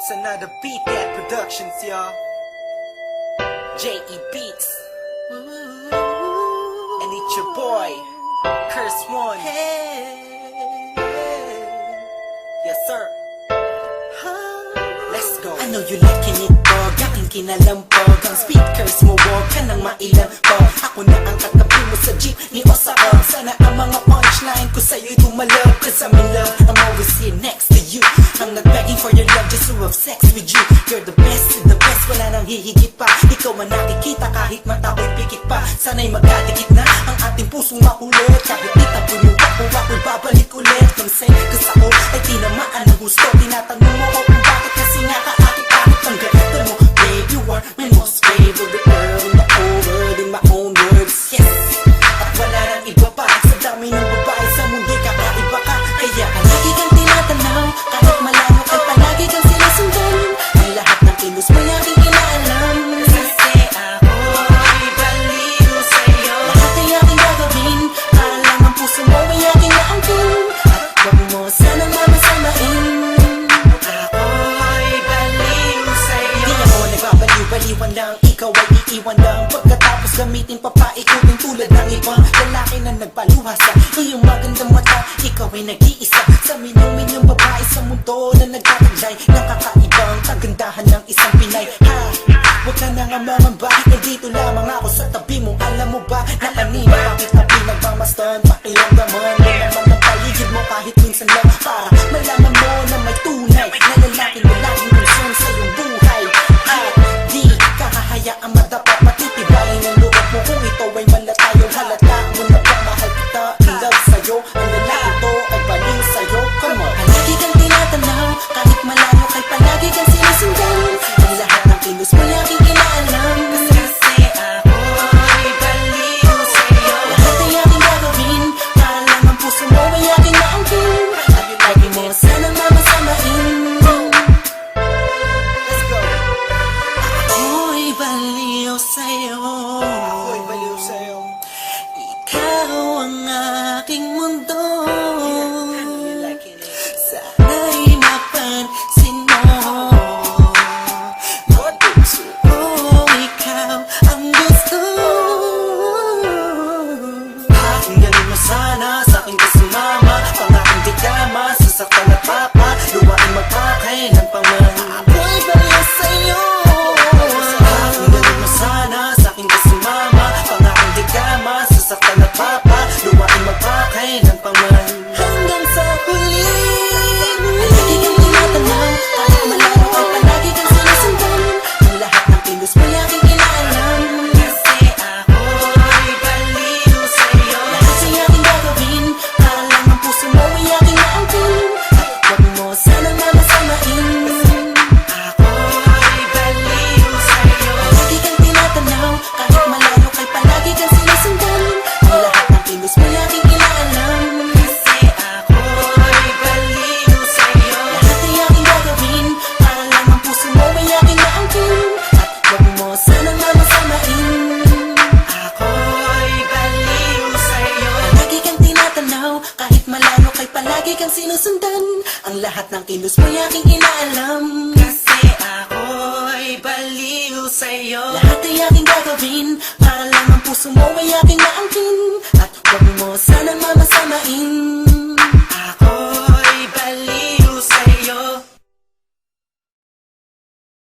It's another Beat That Productions, y'all. J.E. Beats. And it's your boy, Curse One. Yes, sir. Let's go. I know you liking it, dog. Aking kinalampog. Ang speakers mo, wag ka nang mailampog. Ako na ang katabi mo sa jeep ni Osakog. Sana ang mga punchline ko sa'yo'y tumalab. Cause I'm in love, I'm always here next to you. I'm not begging for your love, just to have sex with you. You're the best, wala nang hihigit pa. Ikaw ang nakikita kahit mata ko'y pikit pa. Sana'y magkadikit na ang ating pusong makulit. Kahit itapon yung ako, ako'y babalik ulit. Kung say, cause ako ay tinamaan ng gusto. Tinatanong mo ko kung bakit kasi nga kaakit-akit ang ganito mo. Babe, you are my most favorite girl in the whole world, in my own words, yes. At wala nang iba pa sa dami ng babae sa mundo'y kakaiba ka. Kaya lagi kang tinatanaw, kahit malayo kang palagi kang sinusundan. Ang lahat ng kilos mo aking inaalam. Kasi ako'y baliw sa'yo. Lahat ay aking gagawin, para lang ang puso mo ay aking naangkin. At wag mo sanang mamasamain. Ako'y baliw sa'yo. Di ako nagbabaliw-baliwan lang, ikaw ay iiwan lang. Pagkatapos gamitin papaikutin tulad ng ibang lalaki na nagpaluha sa iyong magandang mata. Ikaw ay nag-iisa sa milyong babae sa mundo na nagtataglay ng kakaibang kagandahan ng isang Pinay. Ha! Huwag ka na nga mangamba, nandito lamang ako sa tabi mo. Alam mo ba na kanina bakit na pinagmamastan? Pakiramdaman mo naman ang paligid mo kahit minsan lang, para malaman mo na may tunay na lalaki na laging concern sa iyong buhay. At di kakahayaang madapa, patitibayin ang loob mo kung ito ay malatayo. Halata mo na ba mahal kita, in love sa'yo. Ang lalaki to ay baliw sa'yo. Come on. Palagi kang tinatanaw, kahit malayo kay palagi kang sinusundan. Ang lahat ng kilos mo aking inaalam. Kasi ako'y baliw sa'yo. Lahat ay aking gagawin, para lang ang puso mo ay aking naangkin. At lagi mo sanang mamasamain. Let's go. Ako'y baliw sa'yo. Ako'y baliw sa'yo. Ikaw ang aking mundo. You liking it? Sana'y mapansin mo. Puso ko, ikaw ang gusto. Ang galing mo sana, sa'kin ka sumama. Pangakang di kama, sasaktan at papa. Luwaing magpakay ng paman. Ako'y baliw sa'yo. Ang galing mo sana, sa'kin ka sumama. Pangakang di kama, sasaktan at papa. Luwaing magpakay ng paman. Hanggang sa huli. Palagi kang tinatanaw, kahit malayo ay palagi kang sinusundan. Ang lahat ng kilos mo aking inaalam. Kasi ako'y baliw sa'yo. Lahat ay aking gagawin, para lang ang puso mo ay aking naangkin. At wag mo sanang mamasamain. Ako'y baliw sa'yo. Palagi kang tinatanaw, kahit malayo kay palagi kang sinusundan. Ang lahat ng kilos mo aking inaalam. Kasi ako'y baliw sa'yo. Lahat ay aking gagawin, para lang ang puso mo ay aking naangkin. At wag mo sanang mamasamain. Ako'y baliw sa'yo. Palagi kang tinatanaw, kahit malayo kay palagi kang sinusundan. Ang lahat ng kilos mo aking inaalam. Kasi ako'y baliw sa'yo. Lahat ay aking gagawin, para lang ang puso mo ay aking naangkin. At wag mo sana